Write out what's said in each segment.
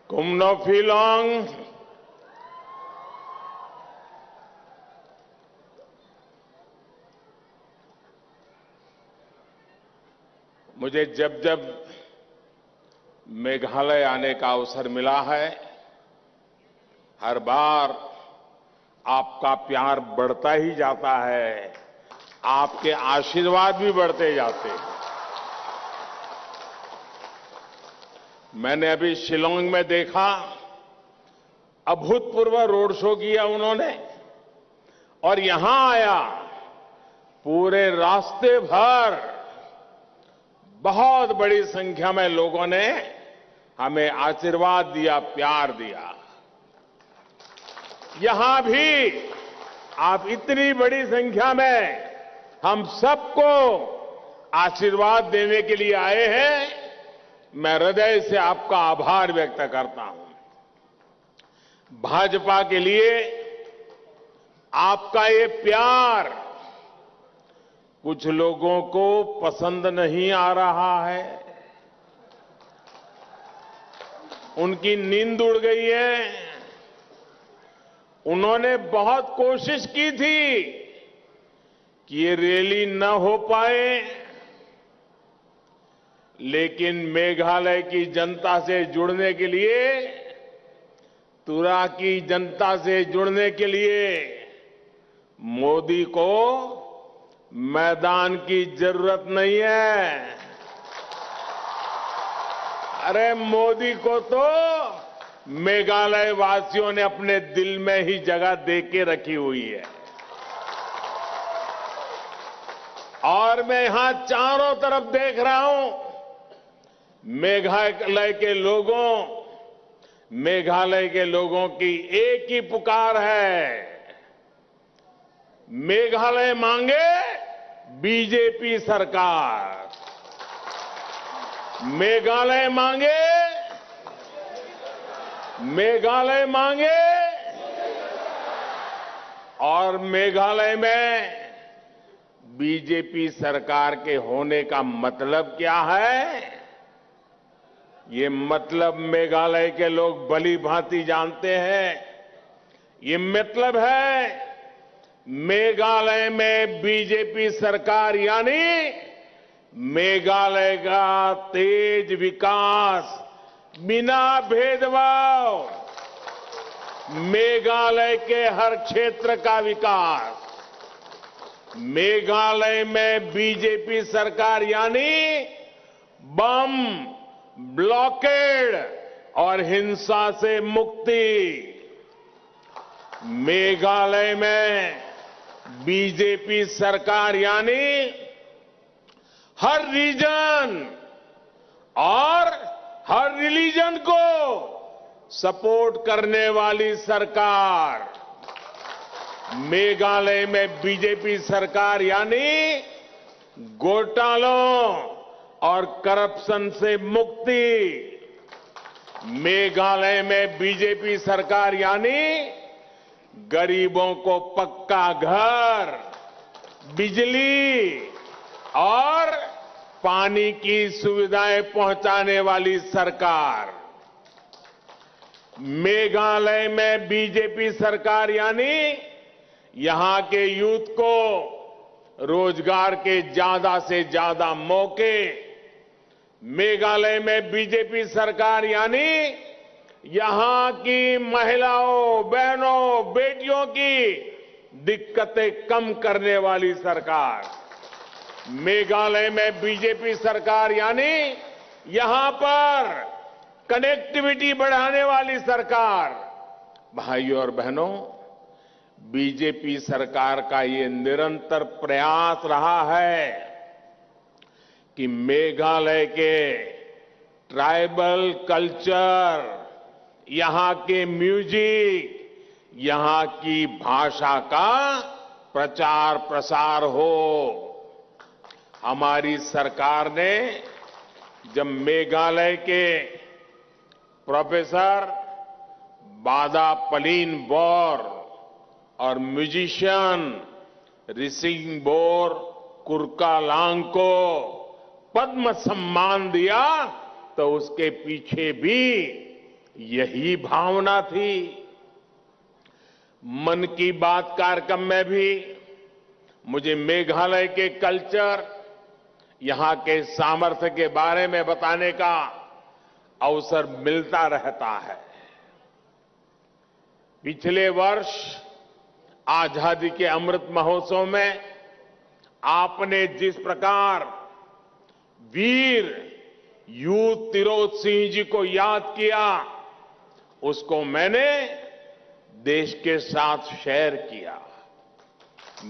कुमनोफिलोंग मुझे जब जब मेघालय आने का अवसर मिला है, हर बार आपका प्यार बढ़ता ही जाता है, आपके आशीर्वाद भी बढ़ते जाते हैं। मैंने अभी शिलांग में देखा, अभूतपूर्व रोड शो किया उन्होंने, और यहां आया, पूरे रास्ते भर बहुत बड़ी संख्या में लोगों ने हमें आशीर्वाद दिया, प्यार दिया। यहां भी आप इतनी बड़ी संख्या में हम सबको आशीर्वाद देने के लिए आए हैं। मैं हृदय से आपका आभार व्यक्त करता हूं। भाजपा के लिए आपका ये प्यार कुछ लोगों को पसंद नहीं आ रहा है, उनकी नींद उड़ गई है। उन्होंने बहुत कोशिश की थी कि ये रैली न हो पाए, लेकिन मेघालय की जनता से जुड़ने के लिए, तुरा की जनता से जुड़ने के लिए मोदी को मैदान की जरूरत नहीं है। अरे मोदी को तो मेघालय वासियों ने अपने दिल में ही जगह दे के रखी हुई है। और मैं यहां चारों तरफ देख रहा हूं, मेघालय के लोगों की एक ही पुकार है, मेघालय मांगे बीजेपी सरकार, मेघालय मांगे और मेघालय में बीजेपी सरकार के होने का मतलब क्या है? ये मतलब मेघालय के लोग भली भांति जानते हैं। ये मतलब है, मेघालय में बीजेपी सरकार यानी मेघालय का तेज विकास बिना भेदभाव, मेघालय के हर क्षेत्र का विकास। मेघालय में बीजेपी सरकार यानी बम, ब्लॉकेड और हिंसा से मुक्ति। मेघालय में बीजेपी सरकार यानी हर रीजन और हर रिलीजन को सपोर्ट करने वाली सरकार। मेघालय में बीजेपी सरकार यानी घोटालों और करप्शन से मुक्ति। मेघालय में बीजेपी सरकार यानी गरीबों को पक्का घर, बिजली और पानी की सुविधाएं पहुंचाने वाली सरकार। मेघालय में बीजेपी सरकार यानी यहां के यूथ को रोजगार के ज्यादा से ज्यादा मौके। मेघालय में बीजेपी सरकार यानी यहां की महिलाओं, बहनों, बेटियों की दिक्कतें कम करने वाली सरकार। मेघालय में बीजेपी सरकार यानी यहां पर कनेक्टिविटी बढ़ाने वाली सरकार। भाइयों और बहनों, बीजेपी सरकार का ये निरंतर प्रयास रहा है कि मेघालय के ट्राइबल कल्चर, यहां के म्यूजिक, यहां की भाषा का प्रचार प्रसार हो। हमारी सरकार ने जब मेघालय के प्रोफेसर बादा पलीन बोर और म्यूजिशियन रिसिंगबोर कुरकालांग को पद्म सम्मान दिया, तो उसके पीछे भी यही भावना थी। मन की बात कार्यक्रम में भी मुझे मेघालय के कल्चर, यहां के सामर्थ्य के बारे में बताने का अवसर मिलता रहता है। पिछले वर्ष आजादी के अमृत महोत्सव में आपने जिस प्रकार वीर यू तिरोत सिंह जी को याद किया, उसको मैंने देश के साथ शेयर किया।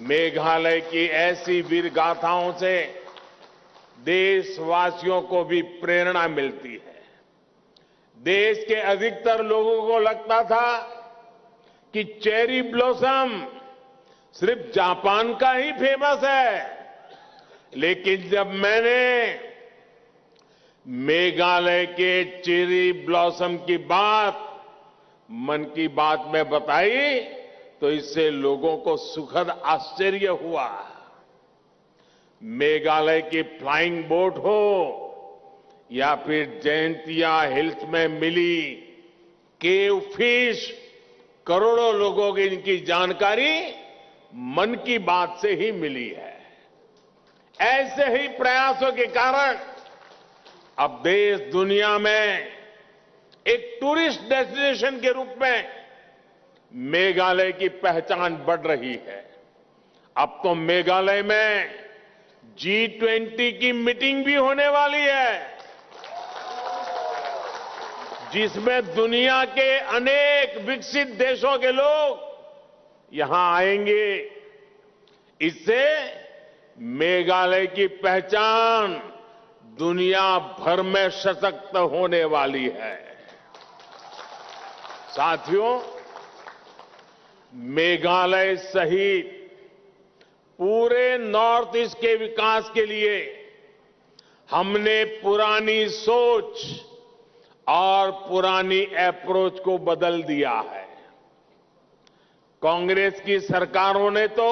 मेघालय की ऐसी वीर गाथाओं से देशवासियों को भी प्रेरणा मिलती है। देश के अधिकतर लोगों को लगता था कि चेरी ब्लॉसम सिर्फ जापान का ही फेमस है, लेकिन जब मैंने मेघालय के चेरी ब्लॉसम की बात मन की बात में बताई तो इससे लोगों को सुखद आश्चर्य हुआ। मेघालय की फ्लाइंग बोट हो या फिर जयंतिया हिल्स में मिली केव फिश, करोड़ों लोगों की इनकी जानकारी मन की बात से ही मिली है। ऐसे ही प्रयासों के कारण अब देश दुनिया में एक टूरिस्ट डेस्टिनेशन के रूप में मेघालय की पहचान बढ़ रही है। अब तो मेघालय में G20 की मीटिंग भी होने वाली है, जिसमें दुनिया के अनेक विकसित देशों के लोग यहां आएंगे। इससे मेघालय की पहचान दुनिया भर में सशक्त होने वाली है। साथियों, मेघालय सहित पूरे नॉर्थ ईस्ट के विकास के लिए हमने पुरानी सोच और पुरानी अप्रोच को बदल दिया है। कांग्रेस की सरकारों ने तो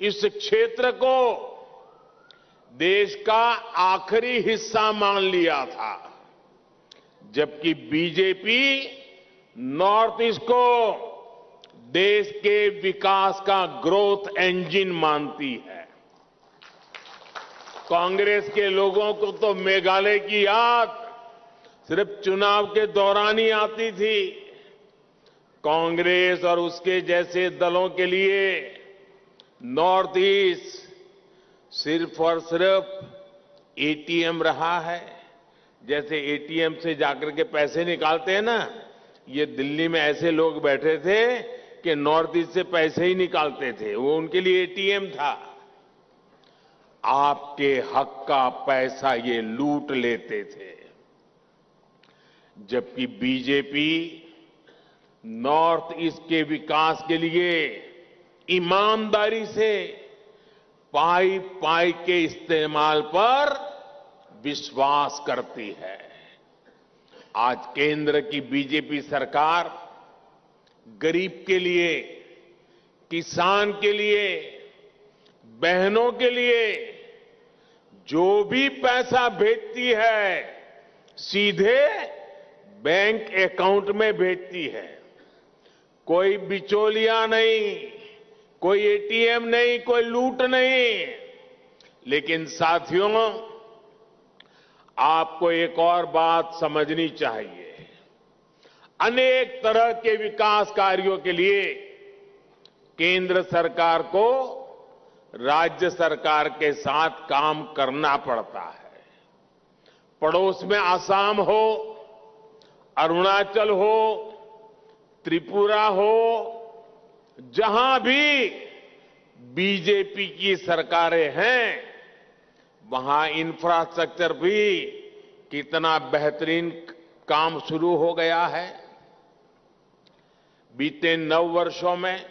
इस क्षेत्र को देश का आखिरी हिस्सा मान लिया था, जबकि बीजेपी नॉर्थ ईस्ट को देश के विकास का ग्रोथ इंजन मानती है। कांग्रेस के लोगों को तो मेघालय की याद सिर्फ चुनाव के दौरान ही आती थी। कांग्रेस और उसके जैसे दलों के लिए नॉर्थ ईस्ट सिर्फ और सिर्फ एटीएम रहा है। जैसे एटीएम से जाकर के पैसे निकालते हैं ना, ये दिल्ली में ऐसे लोग बैठे थे कि नॉर्थ ईस्ट से पैसे ही निकालते थे, वो उनके लिए एटीएम था। आपके हक का पैसा ये लूट लेते थे, जबकि बीजेपी नॉर्थ ईस्ट के विकास के लिए ईमानदारी से पाई पाई के इस्तेमाल पर विश्वास करती है। आज केंद्र की बीजेपी सरकार गरीब के लिए, किसान के लिए, बहनों के लिए जो भी पैसा भेजती है सीधे बैंक अकाउंट में भेजती है। कोई बिचौलिया नहीं, कोई एटीएम नहीं, कोई लूट नहीं। लेकिन साथियों, आपको एक और बात समझनी चाहिए। अनेक तरह के विकास कार्यों के लिए केंद्र सरकार को राज्य सरकार के साथ काम करना पड़ता है। पड़ोस में आसाम हो, अरुणाचल हो, त्रिपुरा हो, जहां भी बीजेपी की सरकारें हैं, वहां इंफ्रास्ट्रक्चर भी कितना बेहतरीन काम शुरू हो गया है। बीते 9 वर्षों में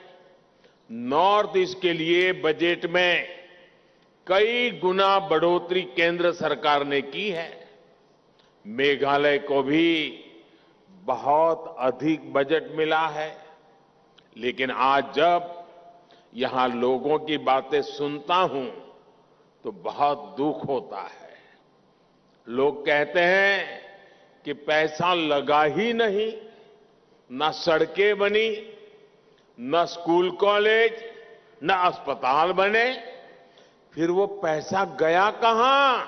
नॉर्थ ईस्ट के लिए बजट में कई गुना बढ़ोतरी केंद्र सरकार ने की है। मेघालय को भी बहुत अधिक बजट मिला है, लेकिन आज जब यहां लोगों की बातें सुनता हूं तो बहुत दुख होता है। लोग कहते हैं कि पैसा लगा ही नहीं, न सड़कें बनी, न स्कूल कॉलेज, न अस्पताल बने, फिर वो पैसा गया कहां?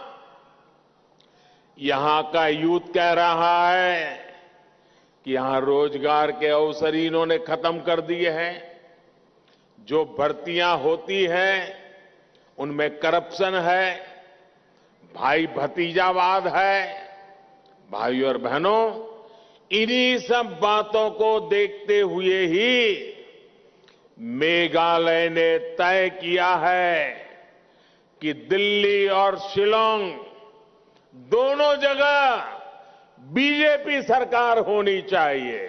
यहां का यूथ कह रहा है कि यहां रोजगार के अवसर ही इन्होंने खत्म कर दिए हैं। जो भर्तियां होती हैं उनमें करप्शन है, भाई भतीजावाद है। भाइयों और बहनों, इन्हीं सब बातों को देखते हुए ही मेघालय ने तय किया है कि दिल्ली और शिलांग दोनों जगह बीजेपी सरकार होनी चाहिए।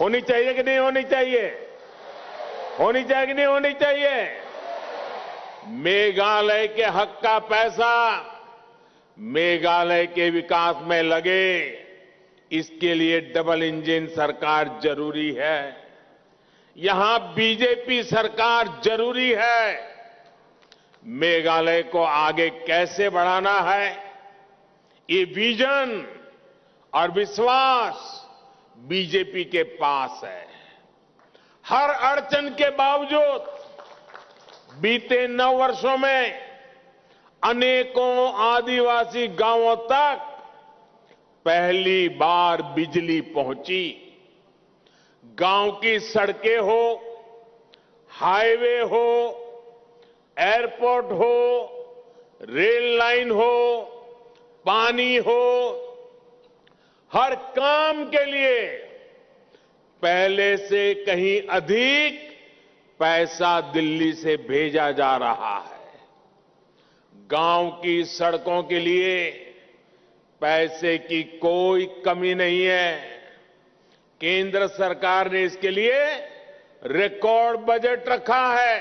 होनी चाहिए कि नहीं होनी चाहिए? होनी चाहिए कि नहीं होनी चाहिए? मेघालय के हक का पैसा मेघालय के विकास में लगे, इसके लिए डबल इंजन सरकार जरूरी है। यहां बीजेपी सरकार जरूरी है। मेघालय को आगे कैसे बढ़ाना है, ये विजन और विश्वास बीजेपी के पास है। हर अड़चन के बावजूद बीते 9 वर्षों में अनेकों आदिवासी गांवों तक पहली बार बिजली पहुंची। गांव की सड़कें हो, हाईवे हो, एयरपोर्ट हो, रेल लाइन हो, पानी हो, हर काम के लिए पहले से कहीं अधिक पैसा दिल्ली से भेजा जा रहा है। गांव की सड़कों के लिए पैसे की कोई कमी नहीं है। केंद्र सरकार ने इसके लिए रिकॉर्ड बजट रखा है।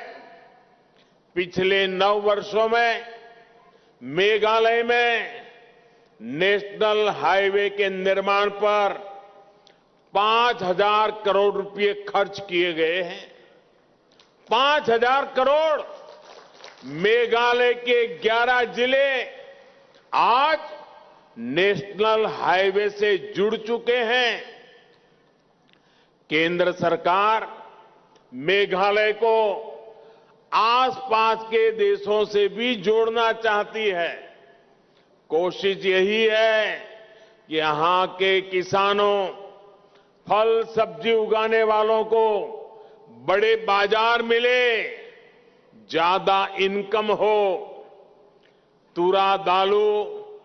पिछले 9 वर्षों में मेघालय में नेशनल हाईवे के निर्माण पर 5,000 करोड़ रुपए खर्च किए गए हैं। 5,000 करोड़। मेघालय के 11 जिले आज नेशनल हाईवे से जुड़ चुके हैं। केंद्र सरकार मेघालय को आसपास के देशों से भी जोड़ना चाहती है। कोशिश यही है कि यहां के किसानों, फल सब्जी उगाने वालों को बड़े बाजार मिले, ज्यादा इनकम हो। तुरा दालू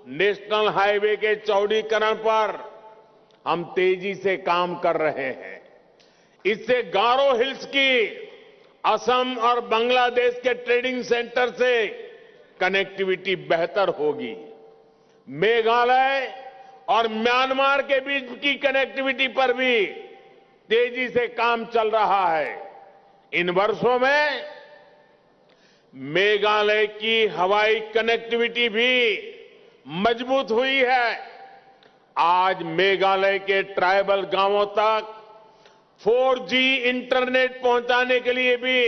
नेशनल हाईवे के चौड़ीकरण पर हम तेजी से काम कर रहे हैं। इससे गारो हिल्स की असम और बांग्लादेश के ट्रेडिंग सेंटर से कनेक्टिविटी बेहतर होगी। मेघालय और म्यांमार के बीच की कनेक्टिविटी पर भी तेजी से काम चल रहा है। इन वर्षों में मेघालय की हवाई कनेक्टिविटी भी मजबूत हुई है। आज मेघालय के ट्राइबल गांवों तक 4G इंटरनेट पहुंचाने के लिए भी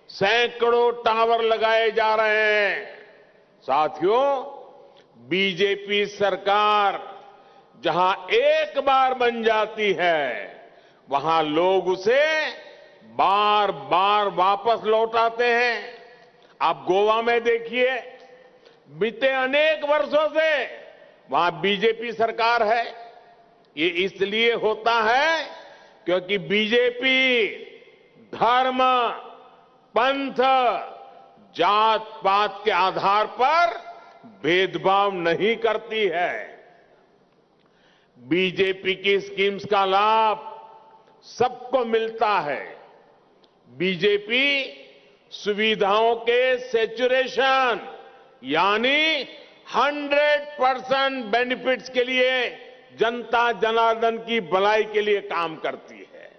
सैकड़ों टावर लगाए जा रहे हैं। साथियों, बीजेपी सरकार जहां एक बार बन जाती है, वहां लोग उसे बार बार वापस लौटाते हैं। आप गोवा में देखिए, बीते अनेक वर्षों से वहां बीजेपी सरकार है। ये इसलिए होता है क्योंकि बीजेपी धर्म, पंथ, जात पात के आधार पर भेदभाव नहीं करती है। बीजेपी की स्कीम्स का लाभ सबको मिलता है। बीजेपी सुविधाओं के सैचुरेशन यानी 100% बेनिफिट्स के लिए जनता जनार्दन की भलाई के लिए काम करती है।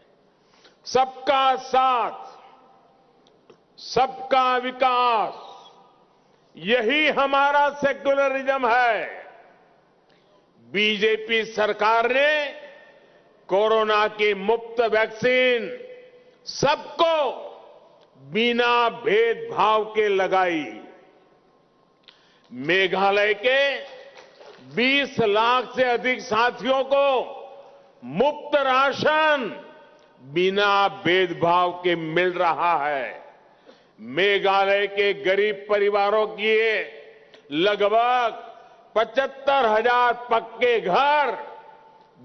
सबका साथ, सबका विकास, यही हमारा सेक्युलरिज्म है। बीजेपी सरकार ने कोरोना की मुफ्त वैक्सीन सबको बिना भेदभाव के लगाई। मेघालय के 20 लाख से अधिक साथियों को मुफ्त राशन बिना भेदभाव के मिल रहा है। मेघालय के गरीब परिवारों की लगभग 75,000 पक्के घर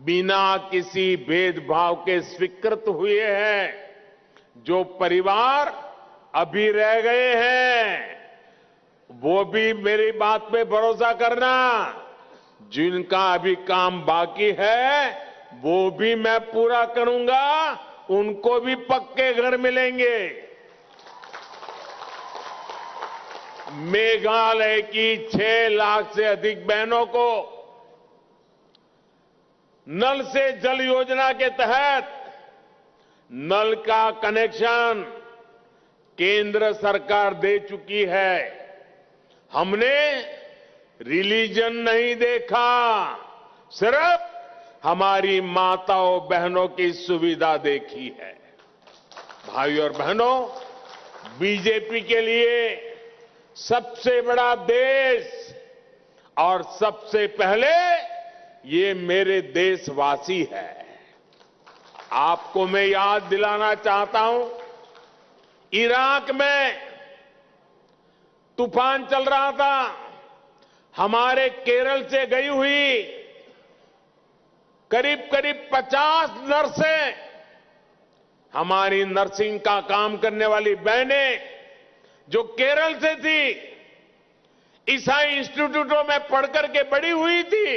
बिना किसी भेदभाव के स्वीकृत हुए हैं। जो परिवार अभी रह गए हैं वो भी मेरी बात पे भरोसा करना, जिनका अभी काम बाकी है वो भी मैं पूरा करूंगा, उनको भी पक्के घर मिलेंगे। मेघालय की 6 लाख से अधिक बहनों को नल से जल योजना के तहत नल का कनेक्शन केंद्र सरकार दे चुकी है। हमने रिलीजन नहीं देखा, सिर्फ हमारी माताओं बहनों की सुविधा देखी है। भाइयों और बहनों, बीजेपी के लिए सबसे बड़ा देश और सबसे पहले ये मेरे देशवासी है। आपको मैं याद दिलाना चाहता हूं, इराक में तूफान चल रहा था, हमारे केरल से गई हुई करीब 50 नर्सें, हमारी नर्सिंग का काम करने वाली बहनें जो केरल से थी, ईसाई इंस्टीट्यूटों में पढ़कर के बड़ी हुई थी,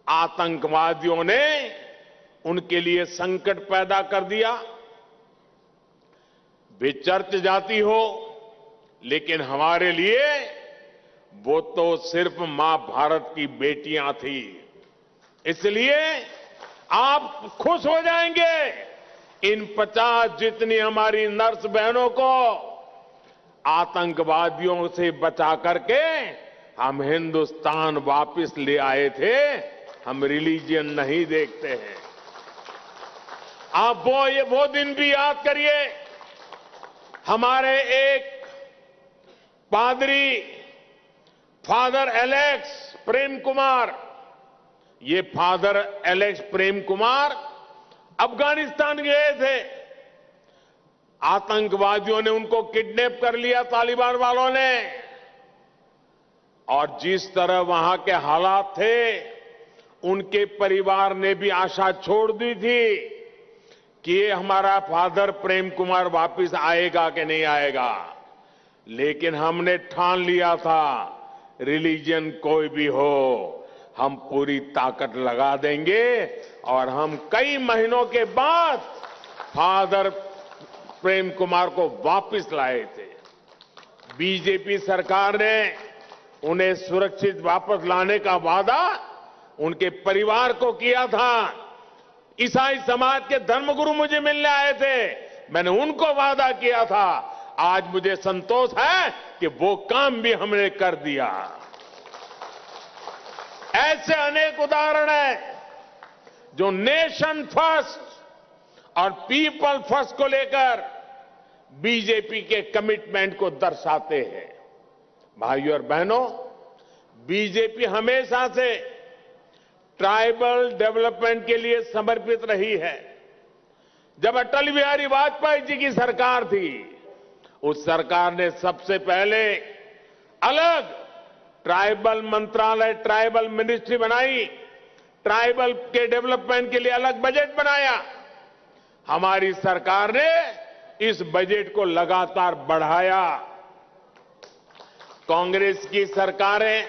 आतंकवादियों ने उनके लिए संकट पैदा कर दिया। वे चर्च जाती हो, लेकिन हमारे लिए वो तो सिर्फ मां भारत की बेटियां थी। इसलिए आप खुश हो जाएंगे, इन 50 जितनी हमारी नर्स बहनों को आतंकवादियों से बचा करके हम हिंदुस्तान वापस ले आए थे। हम रिलीजन नहीं देखते हैं। आप वो दिन भी याद करिए, हमारे एक पादरी फादर एलेक्स प्रेम कुमार, ये फादर एलेक्स प्रेम कुमार अफगानिस्तान गए थे। आतंकवादियों ने उनको किडनैप कर लिया, तालिबान वालों ने, और जिस तरह वहां के हालात थे, उनके परिवार ने भी आशा छोड़ दी थी कि ये हमारा फादर प्रेम कुमार वापस आएगा कि नहीं आएगा। लेकिन हमने ठान लिया था, रिलीजन कोई भी हो, हम पूरी ताकत लगा देंगे, और हम कई महीनों के बाद फादर प्रेम कुमार को वापस लाए थे। बीजेपी सरकार ने उन्हें सुरक्षित वापस लाने का वादा उनके परिवार को किया था। ईसाई समाज के धर्मगुरु मुझे मिलने आए थे, मैंने उनको वादा किया था। आज मुझे संतोष है कि वो काम भी हमने कर दिया। ऐसे अनेक उदाहरण हैं जो नेशन फर्स्ट और पीपल फर्स्ट को लेकर बीजेपी के कमिटमेंट को दर्शाते हैं। भाइयों और बहनों, बीजेपी हमेशा से ट्राइबल डेवलपमेंट के लिए समर्पित रही है। जब अटल बिहारी वाजपेयी जी की सरकार थी, उस सरकार ने सबसे पहले अलग ट्राइबल मंत्रालय, ट्राइबल मिनिस्ट्री बनाई, ट्राइबल के डेवलपमेंट के लिए अलग बजट बनाया। हमारी सरकार ने इस बजट को लगातार बढ़ाया। कांग्रेस की सरकारें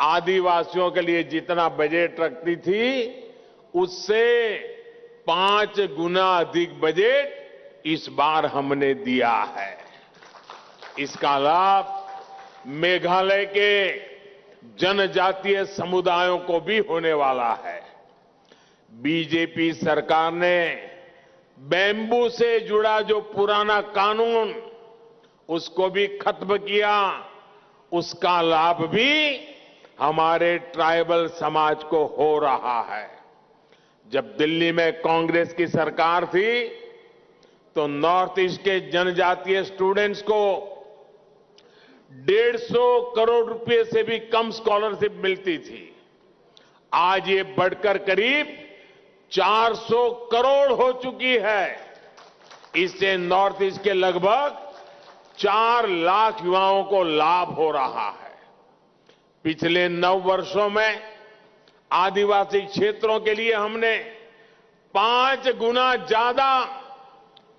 आदिवासियों के लिए जितना बजट रखती थी, उससे 5 गुना अधिक बजट इस बार हमने दिया है। इसका लाभ मेघालय के जनजातीय समुदायों को भी होने वाला है। बीजेपी सरकार ने बैम्बू से जुड़ा जो पुराना कानून, उसको भी खत्म किया। उसका लाभ भी हमारे ट्राइबल समाज को हो रहा है। जब दिल्ली में कांग्रेस की सरकार थी, तो नॉर्थ ईस्ट के जनजातीय स्टूडेंट्स को 150 करोड़ रुपए से भी कम स्कॉलरशिप मिलती थी। आज ये बढ़कर करीब 400 करोड़ हो चुकी है। इससे नॉर्थ ईस्ट के लगभग 4 लाख युवाओं को लाभ हो रहा है। पिछले 9 वर्षों में आदिवासी क्षेत्रों के लिए हमने 5 गुना ज्यादा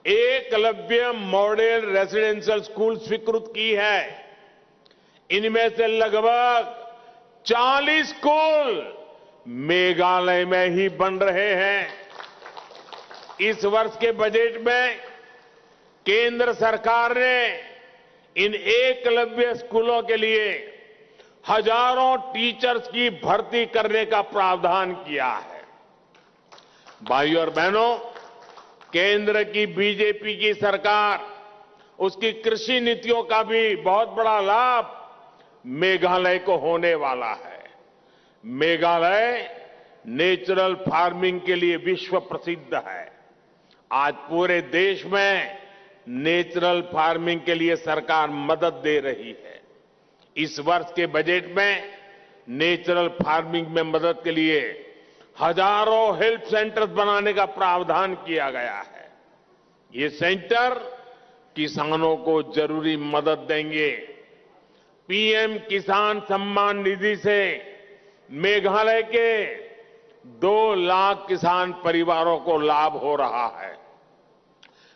एकलव्य मॉडल रेसिडेंशियल स्कूल स्वीकृत की है। इनमें से लगभग 40 स्कूल मेघालय में ही बन रहे हैं। इस वर्ष के बजट में केंद्र सरकार ने इन एकलव्य स्कूलों के लिए हजारों टीचर्स की भर्ती करने का प्रावधान किया है। भाइयों और बहनों, केंद्र की बीजेपी की सरकार, उसकी कृषि नीतियों का भी बहुत बड़ा लाभ मेघालय को होने वाला है। मेघालय नेचुरल फार्मिंग के लिए विश्व प्रसिद्ध है। आज पूरे देश में नेचुरल फार्मिंग के लिए सरकार मदद दे रही है। इस वर्ष के बजट में नेचुरल फार्मिंग में मदद के लिए हजारों हेल्प सेंटर्स बनाने का प्रावधान किया गया है। ये सेंटर किसानों को जरूरी मदद देंगे। पीएम किसान सम्मान निधि से मेघालय के 2 लाख किसान परिवारों को लाभ हो रहा है।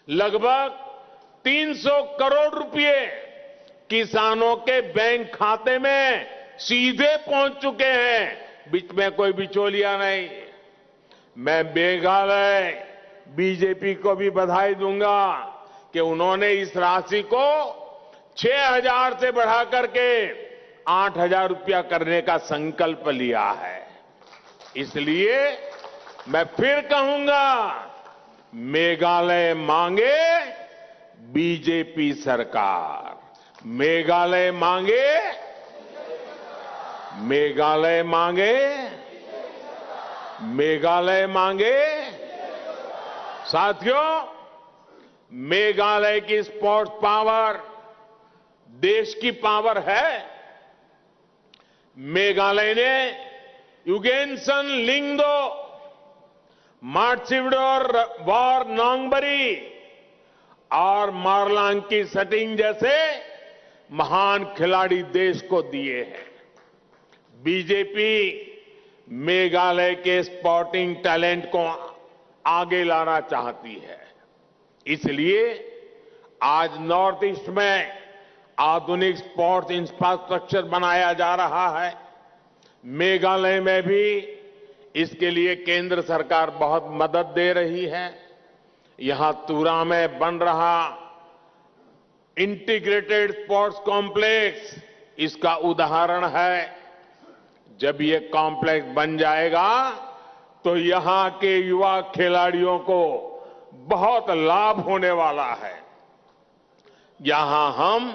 लगभग 300 करोड़ रुपए किसानों के बैंक खाते में सीधे पहुंच चुके हैं। बीच में कोई बिचौलिया नहीं। मैं मेघालय बीजेपी को भी बधाई दूंगा कि उन्होंने इस राशि को 6,000 से बढ़ाकर के 8,000 रुपया करने का संकल्प लिया है। इसलिए मैं फिर कहूंगा, मेघालय मांगे बीजेपी सरकार, मेघालय मांगे, मेघालय मांगे, मेघालय मांगे। साथियों, मेघालय की स्पोर्ट्स पावर देश की पावर है। मेघालय ने युगेनसन लिंगदो, मार्सिवडोर वॉर नोंगबरी और मारलांकी सटिंग जैसे महान खिलाड़ी देश को दिए हैं। बीजेपी मेघालय के स्पोर्टिंग टैलेंट को आगे लाना चाहती है। इसलिए आज नॉर्थ ईस्ट में आधुनिक स्पोर्ट्स इंफ्रास्ट्रक्चर बनाया जा रहा है। मेघालय में भी इसके लिए केंद्र सरकार बहुत मदद दे रही है। यहां तुरा में बन रहा इंटीग्रेटेड स्पोर्ट्स कॉम्प्लेक्स इसका उदाहरण है। जब ये कॉम्प्लेक्स बन जाएगा तो यहां के युवा खिलाड़ियों को बहुत लाभ होने वाला है। यहां हम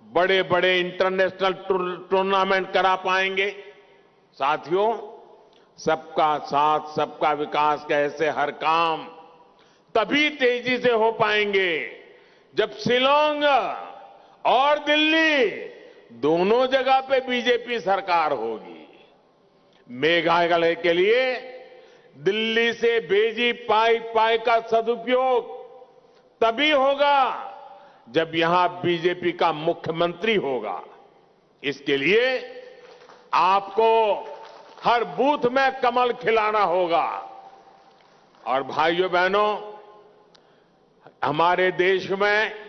बड़े बड़े इंटरनेशनल टूर्नामेंट करा पाएंगे। साथियों, सबका साथ सबका विकास का ऐसे हर काम तभी तेजी से हो पाएंगे जब शिलांग और दिल्ली दोनों जगह पे बीजेपी सरकार होगी। मेघालय के लिए दिल्ली से भेजी पाई का सदुपयोग तभी होगा जब यहां बीजेपी का मुख्यमंत्री होगा। इसके लिए आपको हर बूथ में कमल खिलाना होगा। और भाइयों बहनों, हमारे देश में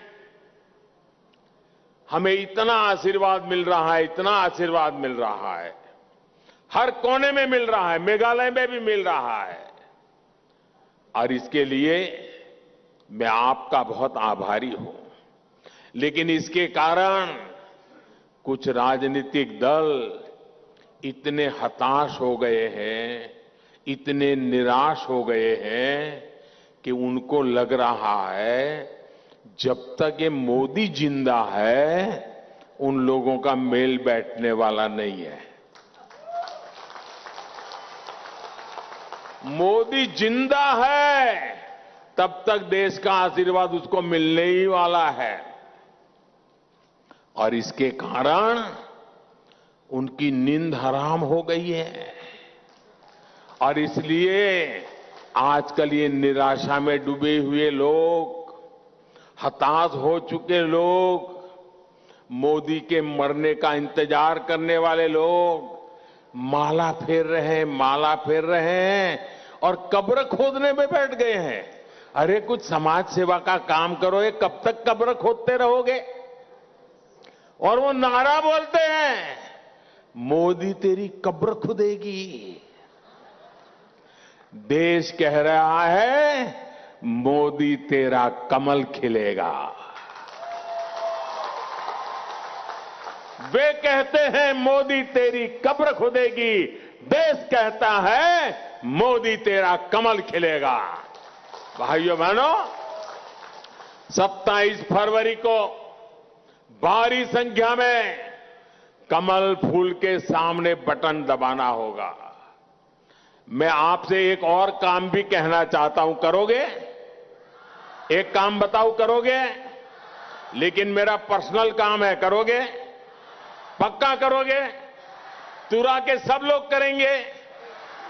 हमें इतना आशीर्वाद मिल रहा है, इतना आशीर्वाद मिल रहा है, हर कोने में मिल रहा है, मेघालय में भी मिल रहा है। और इसके लिए मैं आपका बहुत आभारी हूं। लेकिन इसके कारण कुछ राजनीतिक दल इतने हताश हो गए हैं, इतने निराश हो गए हैं कि उनको लग रहा है जब तक ये मोदी जिंदा है उन लोगों का मेल बैठने वाला नहीं है। मोदी जिंदा है तब तक देश का आशीर्वाद उसको मिलने ही वाला है। और इसके कारण उनकी नींद हराम हो गई है और इसलिए आजकल ये निराशा में डूबे हुए लोग, हताश हो चुके लोग, मोदी के मरने का इंतजार करने वाले लोग माला फेर रहे हैं और कब्र खोदने में बैठ गए हैं। अरे कुछ समाज सेवा का काम करो, ये कब तक कब्र खोदते रहोगे? और वो नारा बोलते हैं, मोदी तेरी कब्र खुदेगी। देश कह रहा है, मोदी तेरा कमल खिलेगा। वे कहते हैं मोदी तेरी कब्र खुदेगी, देश कहता है मोदी तेरा कमल खिलेगा। भाइयों बहनों, 27 फरवरी को भारी संख्या में कमल फूल के सामने बटन दबाना होगा। मैं आपसे एक और काम भी कहना चाहता हूं, करोगे? एक काम बताओ, करोगे? लेकिन मेरा पर्सनल काम है, करोगे? पक्का करोगे? तुरा के सब लोग करेंगे,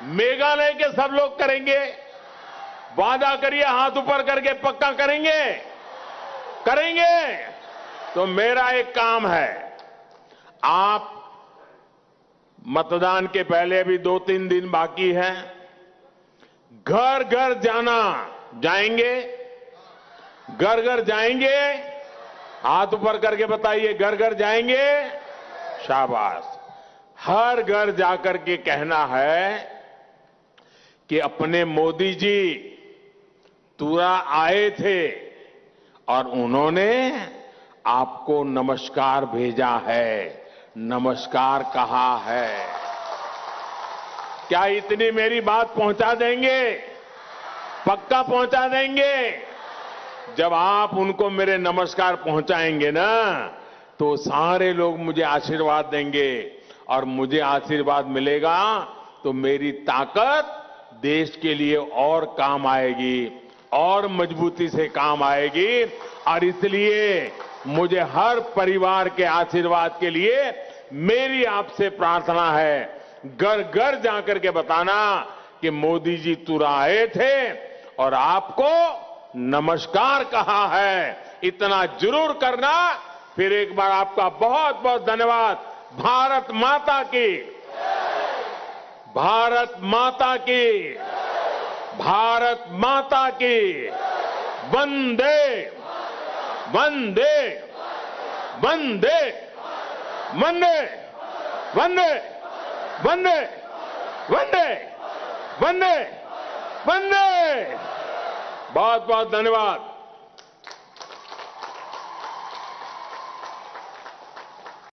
मेघालय के सब लोग करेंगे। वादा करिए, हाथ ऊपर करके, पक्का करेंगे? करेंगे? तो मेरा एक काम है, आप मतदान के पहले अभी 2-3 दिन बाकी है, घर घर जाएंगे? घर घर जाएंगे? हाथ ऊपर करके बताइए, घर घर जाएंगे? शाबाश। हर घर जाकर के कहना है कि अपने मोदी जी तुरा आए थे और उन्होंने आपको नमस्कार भेजा है, नमस्कार कहा है। क्या इतनी मेरी बात पहुंचा देंगे? पक्का पहुंचा देंगे? जब आप उनको मेरे नमस्कार पहुंचाएंगे ना, तो सारे लोग मुझे आशीर्वाद देंगे और मुझे आशीर्वाद मिलेगा तो मेरी ताकत देश के लिए और काम आएगी और मजबूती से काम आएगी। और इसलिए मुझे हर परिवार के आशीर्वाद के लिए मेरी आपसे प्रार्थना है, घर घर जाकर के बताना कि मोदी जी तुरा आए थे और आपको नमस्कार कहा है। इतना जरूर करना। फिर एक बार आपका बहुत बहुत धन्यवाद। भारत माता की, भारत माता की, भारत माता की। वंदे वंदे वंदे वंदे वंदे वंदे वंदे वंदे वंदे। बहुत बहुत धन्यवाद।